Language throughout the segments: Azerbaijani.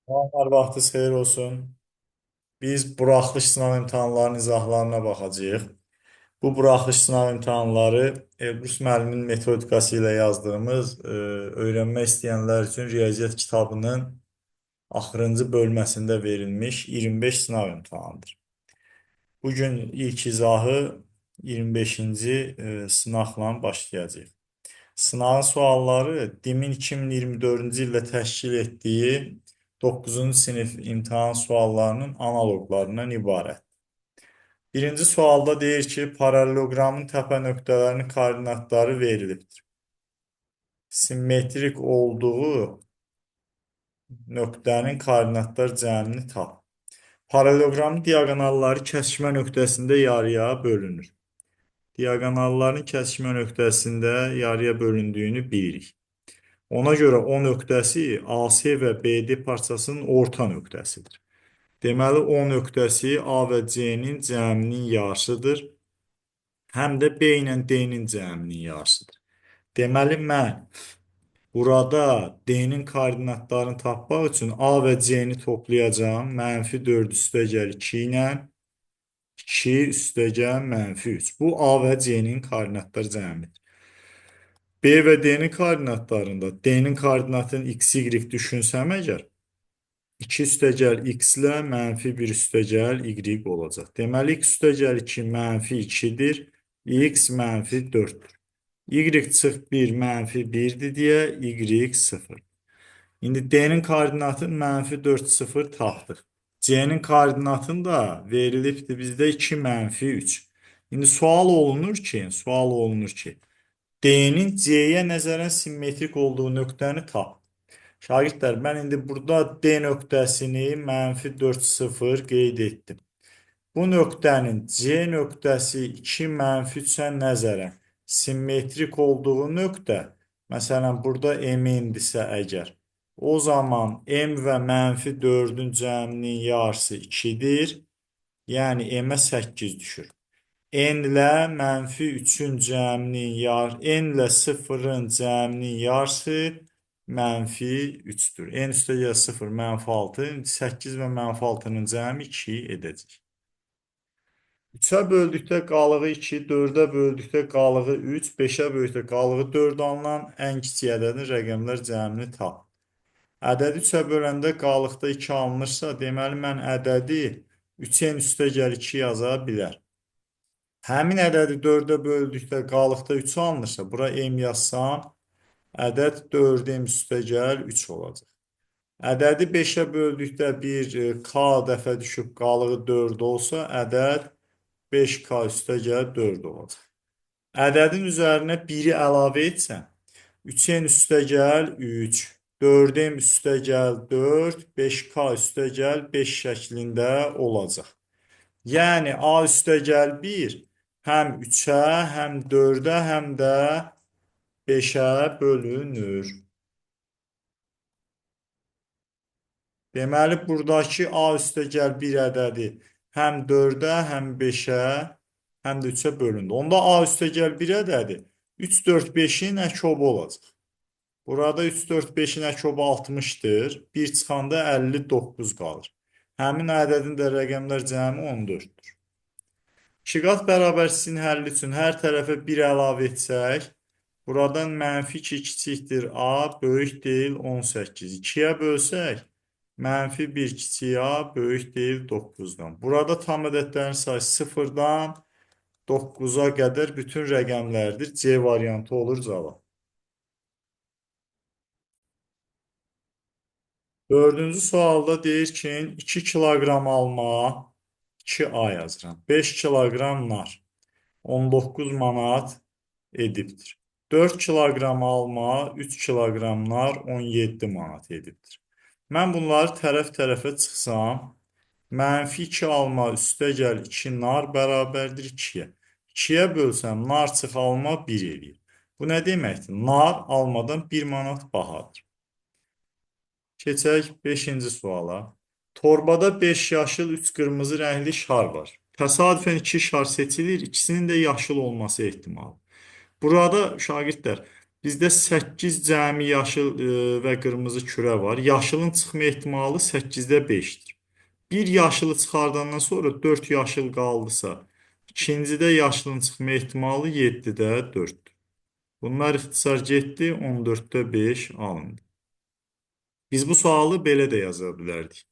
Salamlar, vaxtınız xeyir olsun. Biz buraxılış sınav imtahanlarının izahlarına baxacağıq. Bu buraxılış sınav imtahanları Elbrus müəllimin metodikası ilə yazdığımız öyrənmək istəyənlər üçün riyaziyyat kitabının axırıncı bölməsində verilmiş 25 sınav imtahanıdır. Bugün ilk izahı 25-ci sınaqla başlayacağıq. Sınavın sualları DİMİN 2024-cü ildə təşkil etdiyi 9-cu sinif imtahan suallarının analoqlarından ibarət. Birinci sualda deyir ki, paralelogramın təpə nöqtələrinin koordinatları verilibdir. Simmetrik olduğu nöqtənin koordinatlar cəmini tap. Paralelogramın diagonalları kəsişmə nöqtəsində yarıya bölünür. Diagonalların kəsişmə nöqtəsində yarıya bölündüyünü bilirik. Ona görə o nöqtəsi AC və BD parçasının orta nöqtəsidir. Deməli, o nöqtəsi A və C-nin cəminin yarısıdır. Həm də B ilə D-nin cəminin yarısıdır. Deməli, mən burada D-nin koordinatlarını tapmaq üçün A və C-ni toplayacağım. -4 üstəgəl 2 ilə 2 üstəgəl -3. Bu A və C-nin koordinatlar cəmidir. B və D-nin koordinatlarında D-nin koordinatını x, y düşünsəm əgər, 2 üstəgəl x ilə -1 üstəgəl y olacaq. Deməli, x üstəgəl 2 -2-dir, x -4-dür. Y çıx 1 -1-dir deyə y 0. İndi D-nin koordinatını -4, 0 tapdıq. C-nin koordinatını da verilibdir bizdə 2 -3. İndi sual olunur ki, D'nin C'ye nəzərən simmetrik olduğu nöqtəni tap. Şagirdlər, mən indi burada D nöqtəsini -4, 0 qeyd etdim. Bu nöqtənin C nöqtəsi 2 -3-ə nəzərən simmetrik olduğu nöqtə, məsələn, burada M-dirsə əgər, o zaman M və -4-ün cəminin yarısı 2-dir, yəni M-ə 8 düşür. N ilə -3-ün cəminin N ilə 0-ın cəminin yarısı -3-dür. N üstəgəl 0 -6, 8 və -6-nın cəmi 2 edəcək. 3-ə böldükdə qalığı 2, 4-ə böldükdə qalığı 3, 5-ə böldükdə qalığı 4 alınan ən kiçik ədədin rəqəmlər cəmini tap. Ədədi 3-ə böləndə qalıqda 2 alınırsa, deməli mən ədədi 3n üstəgəl 2 yaza bilər. Həmin ədədi 4-ə böldükdə qalıqda 3 alınırsa, bura m yazsam, ədəd 4m üstəgəl 3 olacaq. Ədədi 5-ə böldükdə bir k dəfə düşüb qalığı 4 olsa, ədəd 5k üstəgəl 4 olacaq. Ədədin üzərinə 1-i əlavə etsən, 3n üstəgəl 3, 4m üstəgəl 4, 5k üstəgəl 5 şəklində olacaq. Yəni A üstəgəl 1 həm 3-ə, həm 4-ə, həm də 5-ə bölünür. Deməli, buradakı A üstəgəl 1 ədədi həm 4-ə, həm 5-ə, həm də 3-ə bölündü. Onda A üstəgəl 1 ədədi 3, 4, 5-in əkobu olacaq. Burada 3, 4, 5-in əkobu 60-dır. 1 çıxanda 59 qalır. Həmin ədədin də rəqəmlər cəmi 14-dür. 2 qat bərabərsizliyin həlli üçün hər tərəfə 1 əlavə etsək, buradan -2 kiçikdir A böyük deyil 18. 2-yə bölsək, -1 kiçik A böyük deyil 9-dan. Burada tam ədədlərin sayısı 0-dan 9-a qədər bütün rəqəmlərdir. C variantı olur cavab. Dördüncü sualda deyir ki, 2 kiloqram alma, 2A yazıram. 5 kiloqram nar, 19 manat edibdir. 4 kiloqram alma, 3 kiloqram nar 17 manat edibdir. Mən bunları tərəf-tərəfə çıxsam, -2 alma üstəgəl 2 nar bərabərdir 2-yə. 2-yə bölsəm, nar çıx alma 1 eləyir. Bu nə deməkdir? Nar almadan 1 manat bahadır. Keçək 5-ci suala. Torbada 5 yaşıl, 3 qırmızı rəngli şar var. Təsadüfən 2 şar seçilir, ikisinin də yaşıl olması ehtimalı. Burada şagirdlər, Bizdə 8 cəmi yaşıl və qırmızı kürə var. Yaşılın çıxma ehtimalı 8-də 5-dir. Bir yaşılı çıxardandan sonra 4 yaşıl qaldısa, ikincidə yaşılın çıxma ehtimalı 7-də 4-dür. Bunlar ixtisar getdi, 14-də 5 alındı. Biz bu sualı belə də yaza bilərdik.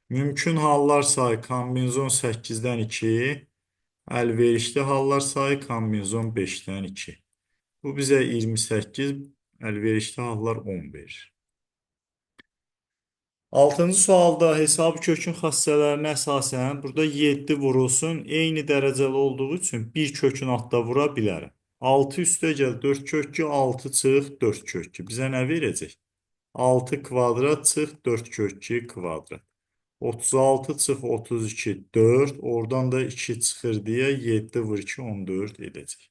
Mümkün hallar sayı kombinezon 8-dən 2, əlverişli hallar sayı kombinezon 5-dən 2. Bu bizə 28, əlverişli hallar 10 verir. 6-cı sualda hesabı kökün xassələrinə əsasən burada 7 vurulsun. Eyni dərəcəli olduğu üçün bir kökün altda vura bilərəm. 6 üstə gəl 4 kök 2, 6 çıx 4 kök 2. Bizə nə verəcək? 6 kvadrat çıx 4 kök 2 kvadrat. 36 çıx 32 4. Oradan da 2 çıxır deyə 7 vur 2 14 edəcək.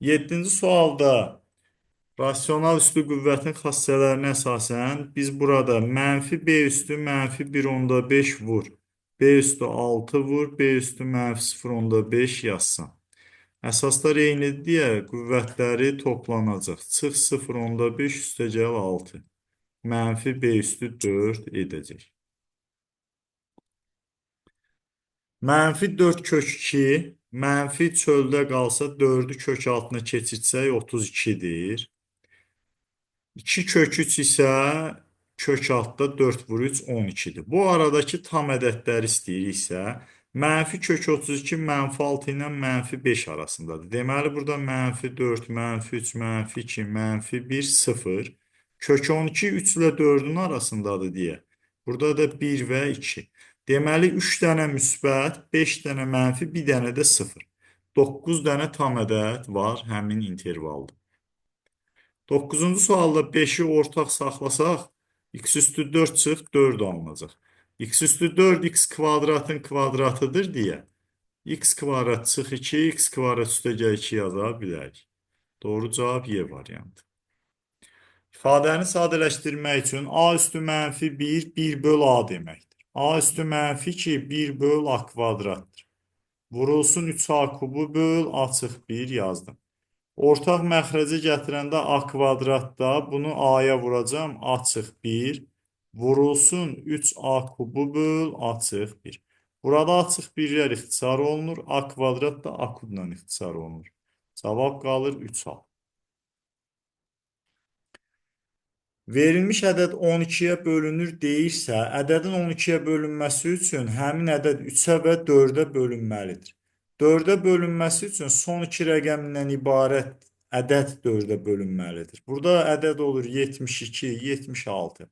7-ci sualda rasional üstü qüvvətin xassələrinə əsasən biz burada mənfi b üstü mənfi 1/5 vur. B üstü 6 vur. B üstü mənfi 0/5 yazsam. Əsaslar eynidir deyə qüvvətləri toplanacaq. Çıx 0/5 üstə gəl 6. Mənfi b üstü 4 edəcək. Mənfi 4 kök 2, mənfi çöldə qalsa 4-ü kök altına keçirsək 32-dir. 2 kök 3 isə kök altda 4 vur 3 12-dir. Bu aradakı tam ədədləri istəyiriksə, mənfi kök 32 mənfi 6 ilə mənfi 5 arasındadır. Deməli, burada mənfi 4, mənfi 3, mənfi 2, mənfi 1, 0. Kök 12 3 ilə 4-ün arasındadır deyə. Burada da 1 və 2. Deməli, 3 dənə müsbət, 5 dənə mənfi, 1 dənə də 0. 9 dənə tam ədəd var həmin intervalda. 9-cu sualda 5-i ortaq saxlasaq, x üstü 4 çıx 4 alınacaq. X üstü 4 x kvadratın kvadratıdır deyə x kvadrat çıx 2, x kvadrat üstə gəl 2 yaza bilərik. Doğru cavab Y variantı. İfadəni sadələşdirmək üçün a üstü mənfi 1, 1 böl a deməkdir. A üstü mənfi 2, 1 böl a kvadratdır. Vurulsun 3a kubu böl a çıx 1 yazdım. Ortaq məxrəci gətirəndə a kvadratda bunu a-ya vuracam, a çıx 1. Vurulsun 3a kubu böl a çıx 1. Burada a çıx 1-lər ixtisar olunur, a kvadrat da a kubla ixtisar olunur. Cavab qalır 3a. Verilmiş ədəd 12-yə bölünür deyirsə, ədədin 12-yə bölünməsi üçün həmin ədəd 3-ə və 4-ə bölünməlidir. 4-ə bölünməsi üçün son 2 rəqəmindən ibarət ədəd 4-ə bölünməlidir. Burada ədəd olur 72, 76.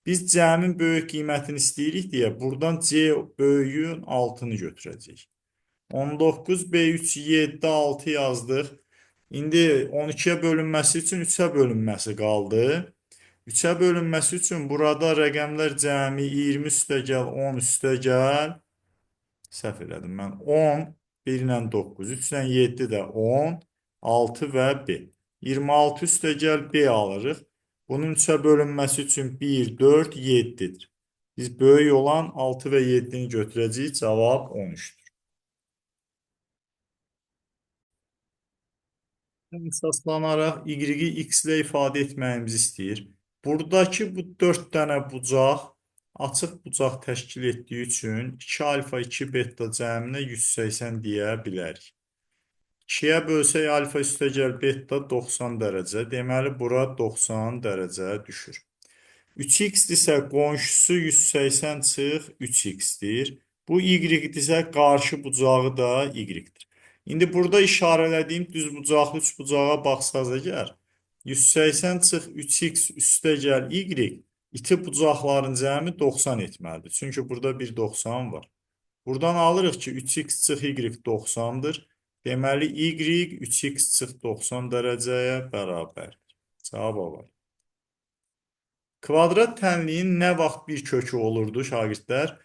Biz cəmin böyük qiymətini istəyirik deyə buradan C böyüyün altını götürəcəyik. 19, B3, 7, 6 yazdıq. İndi 12-yə bölünməsi üçün 3-ə bölünməsi qaldı. 3-ə bölünməsi üçün burada rəqəmlər cəmi 20 üstə gəl, 10 üstə gəl. Səhv elədim mən. 10, 1 ilə 9, 3 ilə 7 də 10, 6 və B. 26 üstə gəl, B alırıq. Bunun 3-ə bölünməsi üçün 1, 4, 7-dir. Biz böyük olan 6 və 7-ni götürəcəyik. Cavab 13-dür. Əsaslanaraq y-i x ilə ifadə etməyimizi istəyir. Buradakı bu 4 dənə bucaq açıq bucaq təşkil etdiyi üçün 2 alfa 2 beta cəminə 180 deyə bilərik. 2-yə bölsək alfa üstə gəl beta 90 dərəcə. Deməli, bura 90 dərəcə düşür. 3x-dirsə qonşusu 180 çıx 3x-dir. Bu y-dirsə qarşı bucağı da y-dir. İndi burada işarələdiyim düz bucaqlı üç bucağa baxsaz əgər 180 çıx 3x üstə gəl y iti bucaqların cəmi 90 etməlidir. Çünki burada bir 90 var. Buradan alırıq ki 3x çıx y 90-dır. Deməli y 3x çıx 90 dərəcəyə bərabərdir. Cavab var. Kvadrat tənliyin nə vaxt bir kökü olurdu şagirdlər?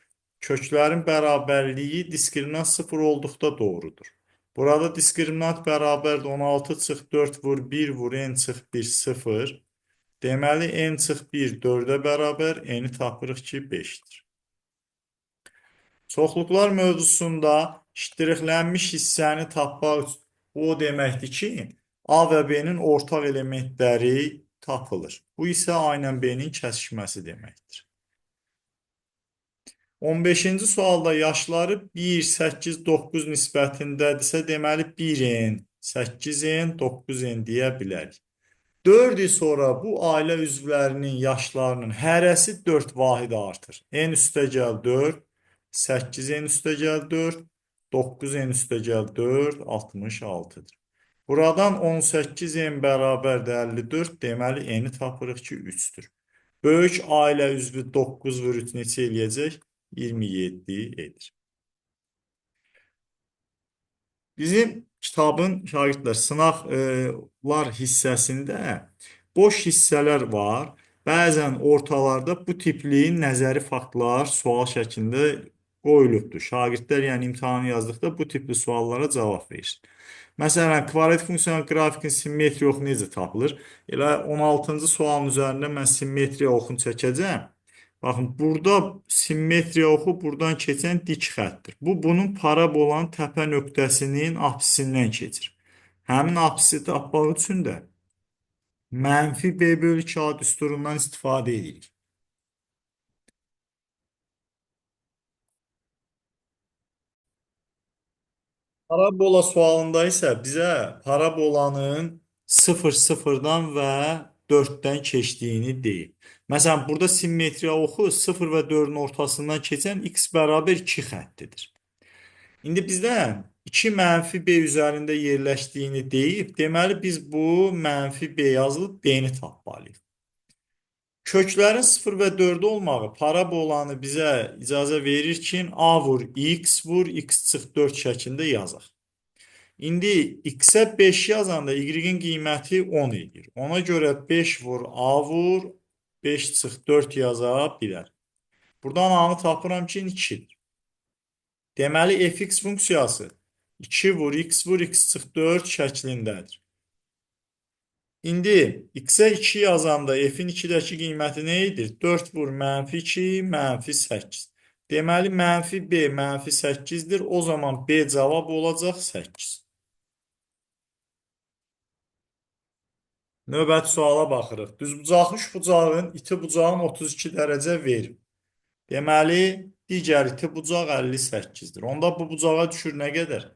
Köklərin bərabərliyi diskriminant 0 olduqda doğrudur. Burada diskriminant bərabərdir 16 çıx 4 vur 1 vur n çıx 1 0. Deməli n çıx 1 4-ə bərabər, n-i tapırıq ki 5-dir. Çoxluqlar mövzusunda ştrixlənmiş hissəni tapmaq o deməkdir ki, A və B-nin ortaq elementləri tapılır. Bu isə A ilə B-nin kəsişməsi deməkdir. 15-ci sualda yaşları 1, 8, 9 nisbətindədirsə, deməli 1n, 8n, 9n deyə bilərik. 4 il sonra bu ailə üzvlərinin yaşlarının hərəsi 4 vahid artır. N üstəgəl 4, 8n üstəgəl 4, 9n üstəgəl 4, 66-dır. Buradan 18n bərabərdir 54, deməli n-i tapırıq ki, 3-dür. Böyük ailə üzvü 9 vur 3 neçə eləyəcək? 27 edir. Bizim kitabın şagirdlər sınaqlar hissəsində boş hissələr var. Bəzən ortalarda bu tipli nəzəri faktlar sual şəklində qoyulubdur. Şagirdlər yəni imtahanı yazdıqda bu tipli suallara cavab verir. Məsələn, kvadratik funksiyanın qrafikin simmetriya oxu necə tapılır? Elə 16-cı sualın üzərində mən simmetriya oxunu çəkəcəm. Baxın, burada simmetriya oxu buradan keçən dik xəttdir. Bu, bunun parabolanın təpə nöqtəsinin apsisindən keçir. Həmin apsisi tapmaq üçün də mənfi b bölü 2a düsturundan istifadə edirik. Parabola sualında isə bizə parabolanın 0, 0-dan və 4-dən keçdiyini deyib. Məsələn, burada simmetriya oxu 0 və 4-ün ortasından keçən x bərabər 2 xəttidir. İndi bizdən 2 mənfi b üzərində yerləşdiyini deyib, deməli biz bu mənfi b yazılıb b-ni tapmalıyıq. Köklərin 0 və 4 olmağı parabolanı bizə icazə verir ki, a vur x çıx 4 şəklində yazaq. İndi x-ə 5 yazanda y-in qiyməti 10 edir. Ona görə 5 vur a vur 5 çıx 4 yaza bilər. Buradan a-nı tapıram ki, 2-dir. Deməli fx funksiyası 2 vur x çıx 4 şəklindədir. İndi x-ə 2 yazanda f-in 2-dəki qiyməti nə edir? 4 vur mənfi 2, mənfi 8. Deməli, mənfi b, mənfi 8-dir. O zaman b cavab olacaq 8. Növbəti suala baxırıq. Düzbucaqlı üçbucağın iti bucağın 32 dərəcə verir. Deməli, digər iti bucaq 58-dir. Onda bu bucağa düşür nə qədər?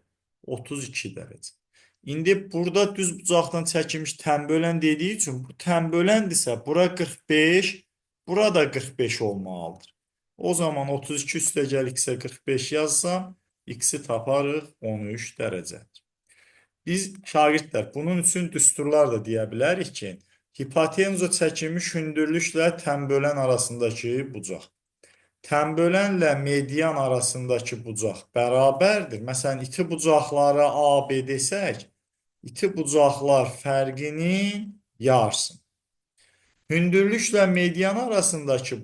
32 dərəcə. İndi burada düz bucaqdan çəkilmiş tənbölən dediyi üçün bu tənböləndirsə bura 45, burada 45 olmalıdır. O zaman 32 üstəgəl x-ə 45 yazsam, x-i taparıq 13 dərəcədir. Biz şagirdlər bunun üçün düsturlar da deyə bilərik ki, hipotenuza çəkilmiş hündürlüklə tənbölən arasındakı bucaq. Tənbölənlə median arasındakı bucaq bərabərdir. Məsələn, iti bucaqlara A, B desək, iti bucaqlar fərqinin yarısın. Hündürlüklə median arasındakı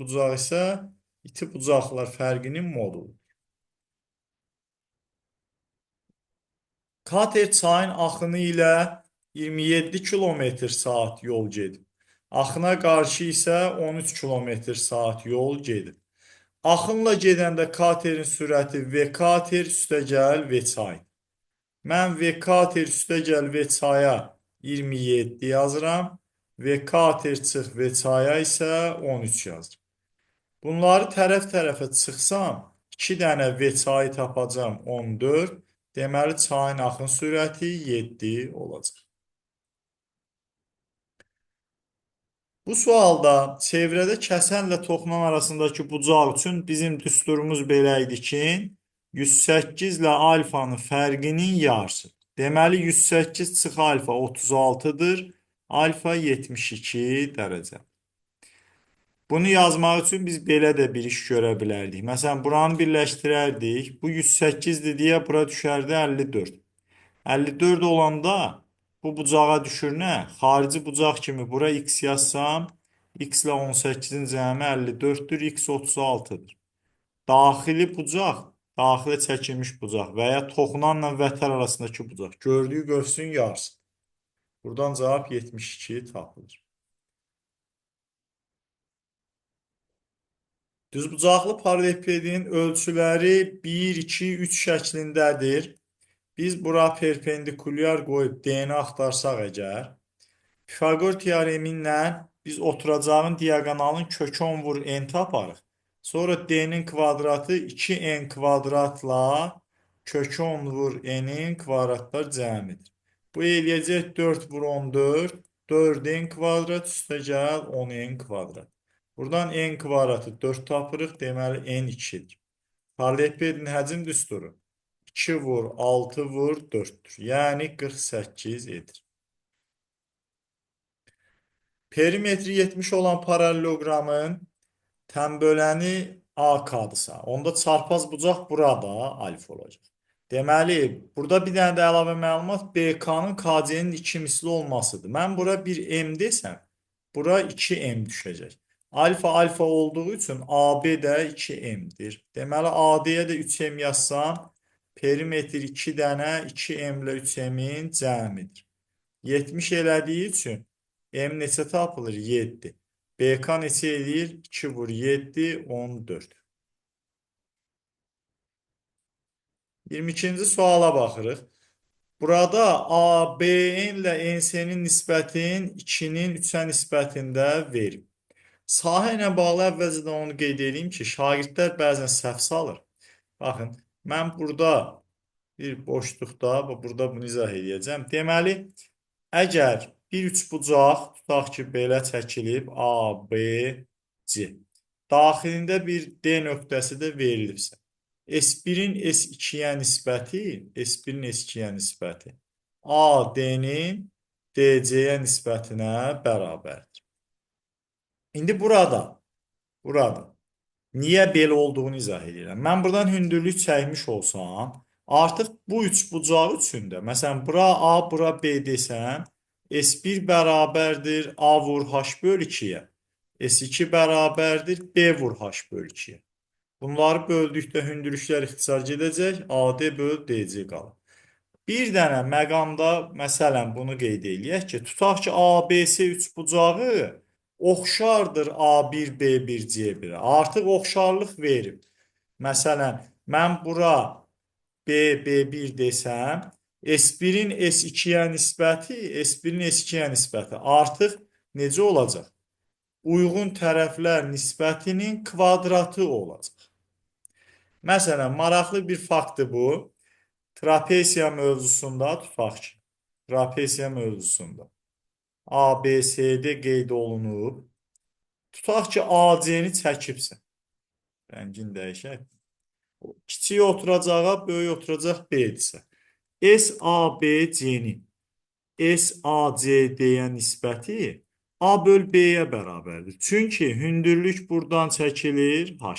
bucaq isə iti bucaqlar fərqinin moduludur. Kater çayın axını ilə 27 km/saat yol gedib. Axına qarşı isə 13 km/saat yol gedib. Axınla gedəndə katerin sürəti v kater üstəgəl v çay. Mən v kater üstəgəl v çaya 27 yazıram. V kater çıx v çaya isə 13 yazıram. Bunları tərəf-tərəfə çıxsam, 2 dənə v çayı tapacam 14. Deməli, çayın axın sürəti 7 olacaq. Bu sualda çevrədə kəsənlə toxunan arasındakı bucaq üçün bizim düsturumuz belə idi ki, 108 ilə alfanın fərqinin yarısı. Deməli, 108 çıx alfa 36-dır, alfa 72 dərəcə. Bunu yazmaq üçün biz belə də bir iş görə bilərdik. Məsələn, buranı birləşdirərdik. Bu 108-dir deyə bura düşərdi 54. 54 olanda bu bucağa düşür nə? Xarici bucaq kimi bura x yazsam, x ilə 18-in cəmi 54-dür, x 36-dır. Daxili bucaq, daxilə çəkilmiş bucaq və ya toxunanla vətər arasındakı bucaq. Gördüyü qövsün yarısı. Buradan cavab 72 tapılır. Düzbucaqlı paralelipedin ölçüləri 1, 2, 3 şəklindədir. Biz bura perpendikulyar qoyub D-ni axtarsaq əgər, Pifaqor teoremi ilə biz oturacağın diaqonalın kök 10 vur n taparıq. Sonra d-nin kvadratı 2n kvadratla kök 10 vur n-in kvadratlar cəmidir. Bu eləyəcək 4 vur 14, 4n kvadrat üstə gəl 10n kvadrat. Buradan n kvadratı 4 tapırıq, deməli n 2-dir. Paralelipedin həcm düsturu 2 vur 6 vur 4'tür. Yəni 48 edir. Perimetri 70 olan paralelogramın tənböləni AK'dırsa, onda çarpaz bucaq burada alfa olacaq. Deməli, burada bir dənə də əlavə məlumat BK-nın KC-nin 2 misli olmasıdır. Mən bura 1M desəm, bura 2M düşəcək. Alfa alfa olduğu üçün AB də 2M'dir. Deməli, AD-yə də 3M yazsam, perimetr 2 dənə 2M ilə 3M'in cəmidir. 70 elədiyi üçün M neçə tapılır? 7. BK neçə eləyir? 2 vur 7, 14. 22-ci suala baxırıq. Burada ABN ilə NS'nin nisbətin 2-nin 3-ə nisbətində verim. Sahə ilə bağlı əvvəlcədən onu qeyd edeyim ki, şagirdlər bəzən səhv salır. Baxın, mən burada bir boşluqda, burada bunu izah edəcəm. Deməli, əgər bir üçbucaq tutaq ki, belə çəkilib A, B, C. Daxilində bir D nöqtəsi də verilibsə. S1-in S2-yə nisbəti, S1-in S2-yə nisbəti AD-nin DC-yə nisbətinə bərabərdir. İndi burada niyə belə olduğunu izah edirəm. Mən buradan hündürlük çəkmiş olsam, artıq bu üçbucağı üçün də, məsələn, bura A, bura B desəm, S1 bərabərdir A vur H böl 2-yə, S2 bərabərdir B vur H böl 2-yə. Bunları böldükdə hündürlüklər ixtisar gedəcək, AD böl DC qalır. Bir dənə məqamda, məsələn, bunu qeyd eləyək ki, tutaq ki, ABC üçbucağı oxşardır A1, B1, C1-ə. Artıq oxşarlıq verib. Məsələn, mən bura B, B1 desəm, S1-in S2-yə nisbəti, S1-in S2-yə nisbəti artıq necə olacaq? Uyğun tərəflər nisbətinin kvadratı olacaq. Məsələn, maraqlı bir faktdır bu. Trapesiya mövzusunda tutaq ki, trapesiya mövzusunda ABCD qeyd olunub. Tutaq ki, AC-ni çəkibsə. Rəngin dəyişək. Kiçik oturacağa, böyük oturacaq B-dirsə. SABC-nin SACD-yə nisbəti A böl B-yə bərabərdir. Çünki hündürlük buradan çəkilir H.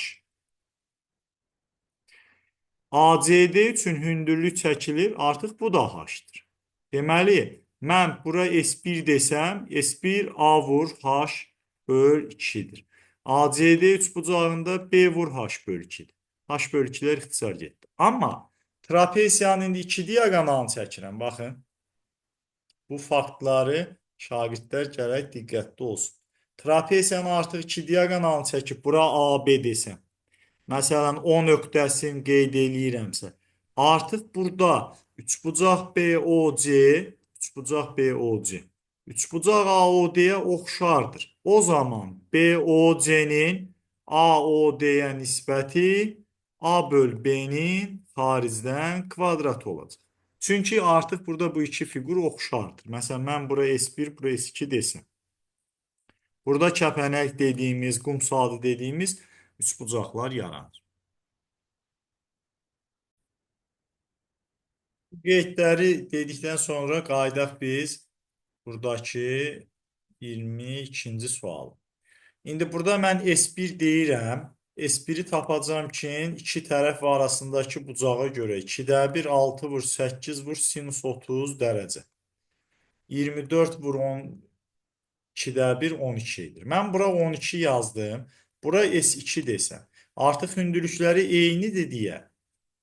ACD üçün hündürlük çəkilir, artıq bu da H-dır. Deməli, mən bura S1 desəm, S1 A vur H böl 2-dir. ACD üçbucağında B vur H böl 2-dir. H böl 2-lər ixtisar getdi. Amma trapesiyanın indi 2 diaqonalını çəkirəm, baxın. Bu faktları şagirdlər gərək diqqətli olsun. Trapesiyanın artıq 2 diaqonalını çəkib, bura AB desəm. Məsələn, O nöqtəsini qeyd eləyirəmsə, artıq burada üçbucaq BOC, üçbucaq BOC, üçbucaq AOD-yə oxşardır. O zaman BOC-nin AOD-yə nisbəti A böl B-nin xaricdən kvadratı olacaq. Çünki artıq burada bu iki fiqur oxşardır. Məsələn, mən bura S1, bura S2 desəm. Burada kəpənək dediyimiz, qum saatı dediyimiz üçbucaqlar yaranır. Bu qeydləri dedikdən sonra qaydaq biz buradakı 22-ci sual. İndi burada mən S1 deyirəm. S1-i tapacağım ki, iki tərəf arasındakı bucağa görə 2-də 1, 6 vur 8 vur sinus 30 dərəcə. 24 vur 10 2-də 1, 12 edir. Mən bura 12 yazdım. Bura S2 desəm. Artıq hündürlükləri eynidir deyə.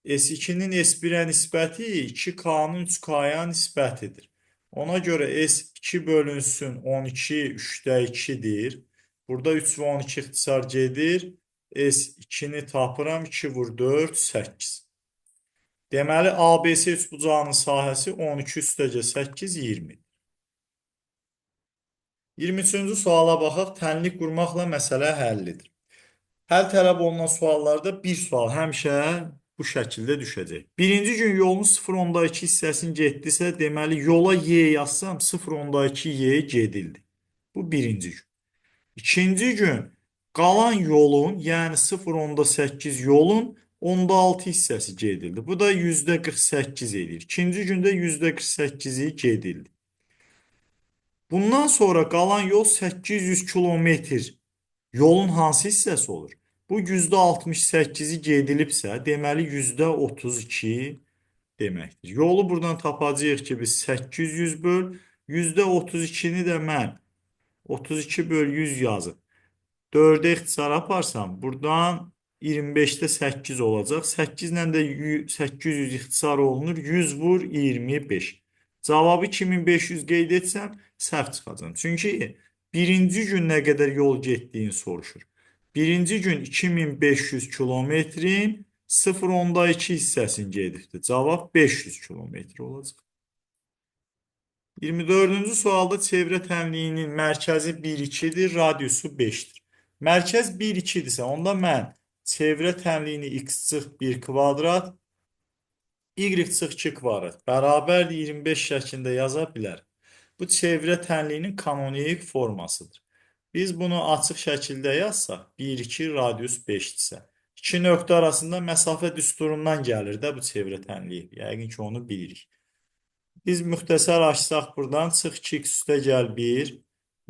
S2-nin S1-ə nisbəti 2K-nın 3K-ya nisbətidir. Ona görə S2 bölünsün 12 3-də 2-dir. Burada 3 və 12 ixtisar gedir. S2-ni tapıram 2 vur 4, 8. Deməli, ABC üçbucağının sahəsi 12 üstəgəl 8, 20. 23-cü suala baxaq. Tənlik qurmaqla məsələ həllidir. Həll tələb olunan suallarda bir sual həmişə bu şəkildə düşəcək. Birinci gün yolun 0,2 hissəsini getdisə, deməli yola Y yazsam 0,2 Y gedildi. Bu birinci gün. İkinci gün qalan yolun, yəni 0,8 yolun 10,6 hissəsi gedildi. Bu da %48 edir. İkinci gündə %48'i gedildi. Bundan sonra qalan yol 800 kilometr. Yolun hansı hissəsi olur? Bu %68'i gedilibsə, deməli %32 deməkdir. Yolu buradan tapacağıq ki, biz 800 böl, %32'ni də mən 32 böl 100 yazıb 4'e ixtisar aparsam, buradan 25'te 8 olacaq. 8 ilə də 800 ixtisar olunur. 100 vur 25. Cavabı 2500 qeyd etsəm, səhv çıxacaq. Çünki birinci gün nə qədər yol getdiyini soruşur. Birinci gün 2500 kilometrin 0,2 hissəsini gedibdir. Cavab 500 kilometr olacaq. 24-cü sualda çevrə tənliyinin mərkəzi 1,2-dir, radiusu 5-dir. Mərkəz 1,2-dirsə, onda mən çevrə tənliyini x çıx 1 kvadrat, y çıx 2 kvadrat bərabərdir 25 şəklində yaza bilər. Bu çevrə tənliyinin kanonik formasıdır. Biz bunu açıq şəkildə yazsaq, 1,2 radius 5-dirsə, iki nöqtə arasında məsafə düsturundan gəlir də bu çevrə tənliyi. Yəqin ki, onu bilirik. Biz müxtəsər açsaq buradan çıx 2x üstəgəl 1,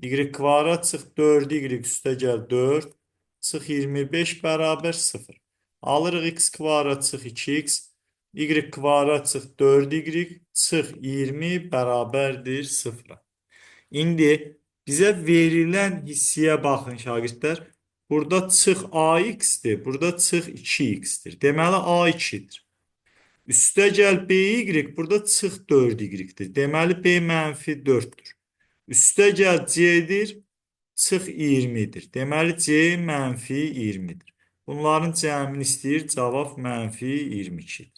y kvadrat çıx 4y üstəgəl 4, çıx 25 bərabər 0. Alırıq x kvadrat çıx 2x, y kvadrat çıx 4y çıx 20 bərabərdir 0. İndi bizə verilən hissəyə baxın şagirdlər. Burada çıx ax-dir, burada çıx 2x-dir. Deməli a2-dir. Üstəgəl by burada çıx 4y-dir. Deməli b mənfi 4-dür. Üstəgəl c-dir, çıx 20-dir. Deməli c mənfi 20-dir. Bunların cəmini istəyir, cavab mənfi 22-dir.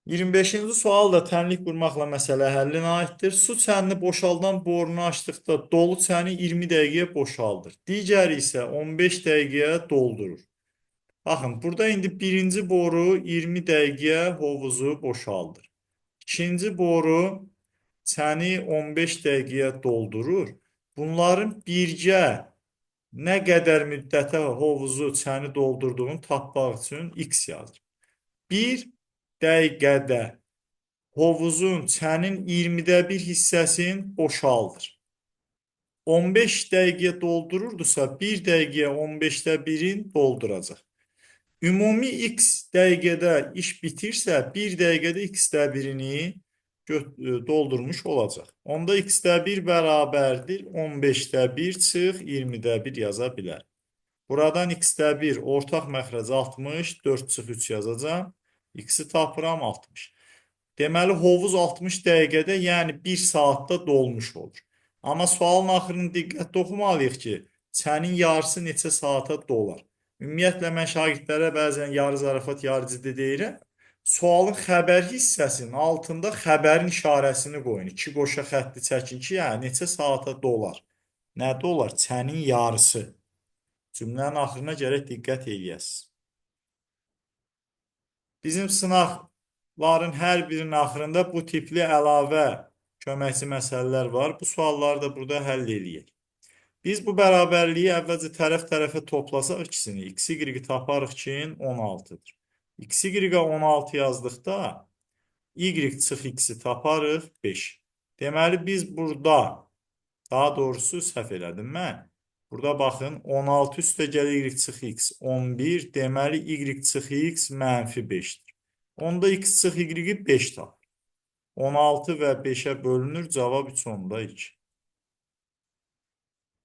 25-ci sual da tənlik qurmaqla məsələ həllinə aiddir. Su çənini boşaldan borunu açdıqda dolu çəni 20 dəqiqəyə boşaldır. Digəri isə 15 dəqiqəyə doldurur. Baxın, burada indi birinci boru 20 dəqiqəyə hovuzu boşaldır. İkinci boru çəni 15 dəqiqəyə doldurur. Bunların birgə nə qədər müddətə hovuzu çəni doldurduğunu tapmaq üçün x yazır. Bir dəqiqədə hovuzun çənin 20'də 1 hissəsini boşaldır. 15 dəqiqəyə doldururdursa, 1 dəqiqəyə 15'də 1'in dolduracaq. Ümumi x dəqiqədə iş bitirsə, 1 dəqiqədə x-də 1'ini doldurmuş olacaq. Onda x-də 1 bərabərdir 15'də 1 çıx 20'də 1 yaza bilər. Buradan x-də 1 ortaq məxrəc 60, 4 çıx 3 yazacağım. X-i tapıram 60. Deməli hovuz 60 dəqiqədə, yəni 1 saatda dolmuş olur. Amma sualın axırını diqqətlə oxumalıyıq ki, çənin yarısı neçə saata dolar. Ümumiyyətlə, mən şagirdlərə bəzən yarı zarafat, yarı ciddi deyirəm. Sualın xəbər hissəsinin altında xəbərin işarəsini qoyun. 2 qoşa xətti çəkin ki, yəni neçə saata dolar. Nə dolar? Çənin yarısı. Cümlənin axırına gərək diqqət eləyəsiniz. Bizim sınaqların hər birinin axırında bu tipli əlavə köməkçi məsələlər var. Bu sualları da burada həll eləyək. Biz bu bərabərliyi əvvəlcə tərəf-tərəfə toplasaq ikisini, x-y taparıq ki, 16'dır. X-y 16 yazdıqda, y çıx x-i taparıq 5. Deməli, biz burada, daha doğrusu səhv elədim mən. Burada baxın, 16 üstəgəl y çıx x 11, deməli, y çıx x mənfi 5'dir. Onda x çıx y 5 tapır. 16 və 5'ə bölünür, cavab 3/2.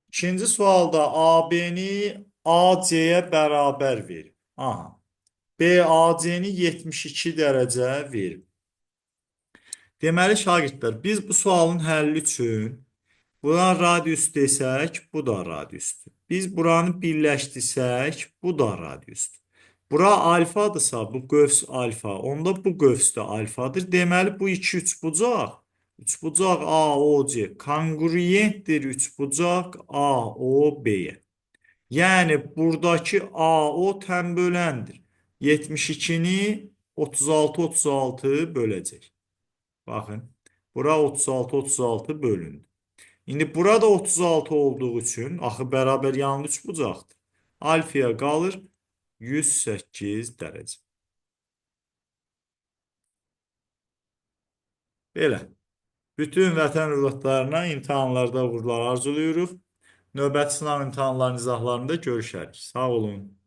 İkinci sualda AB-ni AC-yə bərabər verir. Aha. BAC-ni 72 dərəcə verir. Deməli, şagirdlər, biz bu sualın həlli üçün buna radius desək, bu da radiusdur. Biz buranı birləşdirsək, bu da radiusdur. Bura alfadırsa, bu qövs alfa, onda bu qövs də alfadır. Deməli, bu iki üçbucaq, üçbucaq AOC kongruentdir üçbucaq AOB-yə. Yəni, buradakı AO tənböləndir. 72-ni 36-36 böləcək. Baxın, bura 36-36 bölündü. İndi burada 36 olduğu üçün, axı bərabər yanlı üçbucaqdır. Alfaya qalır 108 dərəcə. Belə. Bütün vətən övladlarına imtahanlarda uğurlar arzulayırıq. Növbəti sınav imtahanlarının izahlarında görüşərik. Sağ olun.